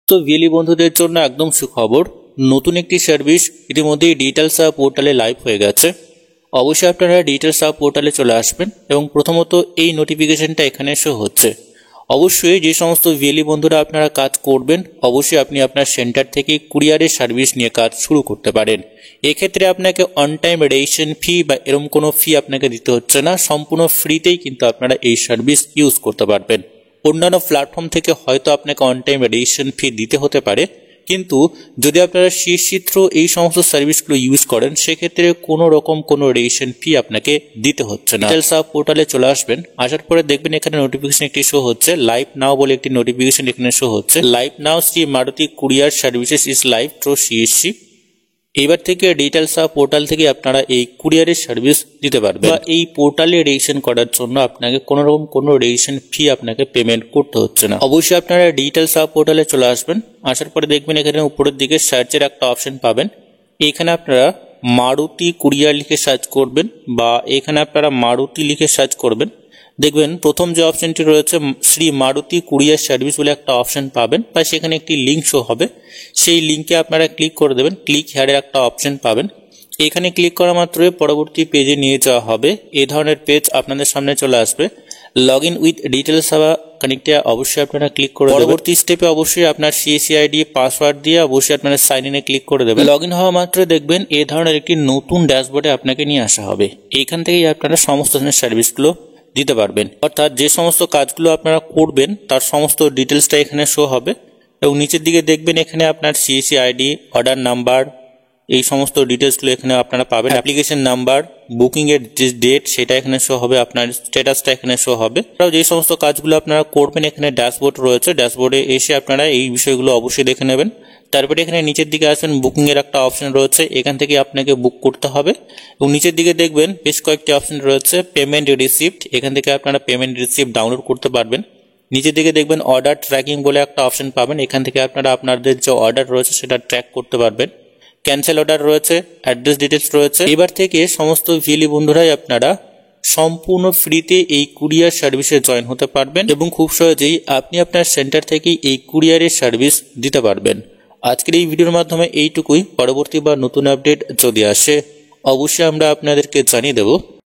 তো ভিএলই বন্ধুদের জন্য একদম সুখবর, নতুন একটি সার্ভিস ইতিমধ্যেই ডিজিটাল সেবা পোর্টালে লাইভ হয়ে গেছে। অবশ্যই আপনারা ডিজিটাল সেবা পোর্টালে চলে আসবেন এবং প্রথমত এই নোটিফিকেশনটা এখানে শো হচ্ছে। অবশ্যই যে সমস্ত ভিএলই বন্ধুরা আপনারা কাজ করবেন, অবশ্যই আপনি আপনার সেন্টার থেকে কুরিয়ারের সার্ভিস নিয়ে কাজ শুরু করতে পারেন। এক্ষেত্রে আপনাকে অন টাইম রেজিস্ট্রেশন ফি বা এরকম কোনো ফি আপনাকে দিতে হচ্ছে না, সম্পূর্ণ ফ্রিতেই কিন্তু আপনারা এই সার্ভিস ইউজ করতে পারবেন। অন্যান্য প্ল্যাটফর্ম থেকে হয়তো আপনাকে অন টাইম রেজিস্ট্রেশন ফি দিতে হতে পারে, কিন্তু যদি আপনারা শীর্ষচিত্র এই সমস্ত সার্ভিসগুলো ইউজ করেন সেক্ষেত্রে কোনো রকম কোনো রেজিস্ট্রেশন ফি আপনাকে দিতে হচ্ছে না। ডিজিটাল সেবা পোর্টালে চলে আসবেন, আসার পরে দেখবেন এখানে নোটিফিকেশন একটি শো হচ্ছে, লাইভ নাও বলে একটি নোটিফিকেশন এখানে শো হচ্ছে। Live now Shri Maruti courier services is live through CSC. এবার থেকে ডিজিটাল সেবা পোর্টাল থেকে আপনারা এই কুরিয়ারের সার্ভিস দিতে পারবেন, বা এই পোর্টালে রেজিস্ট্রেশন করার জন্য আপনাকে কোনো রকম কোনো রেজিস্ট্রেশন ফি আপনাকে পেমেন্ট করতে হচ্ছে না। অবশ্যই আপনারা ডিজিটাল সেবা পোর্টালে চলে আসবেন, আসার পরে দেখবেন এখানে উপরের দিকে সার্চের একটা অপশন পাবেন। এখানে আপনারা মারুতি কুরিয়ার লিখে সার্চ করবেন, বা এখানে আপনারা মারুতি লিখে সার্চ করবেন। দেখবেন প্রথম যে অপশনটি রয়েছে শ্রী মারুতি কুরিয়ার সার্ভিস বলে একটা অপশন পাবেন, বা সেখানে একটি লিঙ্ক শো হবে। সেই লিঙ্কে আপনারা ক্লিক করে দেবেন, ক্লিক হেয়ারের একটা অপশন পাবেন। এখানে ক্লিক করা মাত্রই পরবর্তী পেজে নিয়ে যাওয়া হবে। এই ধরনের পেজ আপনাদের সামনে চলে আসবে। লগ ইন উইথ ডিজিটাল সেবা কানেক্টে অবশ্যই আপনারা ক্লিক করে পরবর্তী স্টেপে অবশ্যই আপনার সিএসসি আইডি পাসওয়ার্ড দিয়ে অবশ্যই আপনারা সাইন ইনে ক্লিক করে দেবেন। লগ ইন হওয়া মাত্র দেখবেন এই ধরনের একটি নতুন ড্যাশবোর্ডে আপনাকে নিয়ে আসা হবে। এইখান থেকেই আপনারা সমস্ত ধরনের সার্ভিসগুলো দিতে পারবেন, অর্থাৎ যে সমস্ত কাজগুলো আপনারা করবেন তার সমস্ত ডিটেলসটা এখানে শো হবে। এবং নিচের দিকে দেখবেন এখানে আপনার সিএসসি আইডি, অর্ডার নাম্বার, এই সমস্ত ডিটেলসগুলো এখানে আপনারা পাবেন। অ্যাপ্লিকেশন নাম্বার, বুকিং এর যে ডেট সেটা এখানে শো হবে, আপনার স্ট্যাটাসটা এখানে শো হবে। যে সমস্ত কাজগুলো আপনারা করবেন এখানে ড্যাশবোর্ড রয়েছে, ড্যাশবোর্ডে এসে আপনারা এই বিষয়গুলো অবশ্যই দেখে নেবেন। তারপরে এখানে নিচের দিকে আসবেন, বুকিং এর একটা অপশন রয়েছে, এখান থেকে আপনাকে বুক করতে হবে। এবং নিচের দিকে দেখবেন বেশ কয়েকটি অপশন রয়েছে, পেমেন্ট রিসিপ্ট, এখান থেকে আপনারা পেমেন্ট রিসিপ্ট ডাউনলোড করতে পারবেন। নিচের দিকে দেখবেন অর্ডার ট্র্যাকিং বলে একটা অপশন পাবেন, এখান থেকে আপনারা আপনাদের যে অর্ডার রয়েছে সেটা ট্র্যাক করতে পারবেন। ক্যান্সেল অর্ডার রয়েছে, অ্যাড্রেস ডিটেলস রয়েছে। এবার থেকে সমস্ত ভিএলই বন্ধুরাই আপনারা সম্পূর্ণ ফ্রিতে এই কুরিয়ার সার্ভিসে জয়েন হতে পারবেন, এবং খুব সহজেই আপনি আপনার সেন্টার থেকেই এই কুরিয়ারের সার্ভিস দিতে পারবেন। আজকের এই ভিডিওর মাধ্যমে এইটুকুই। পরবর্তী বা নতুন আপডেট যদি আসে অবশ্যই আমরা আপনাদেরকে জানিয়ে দেব।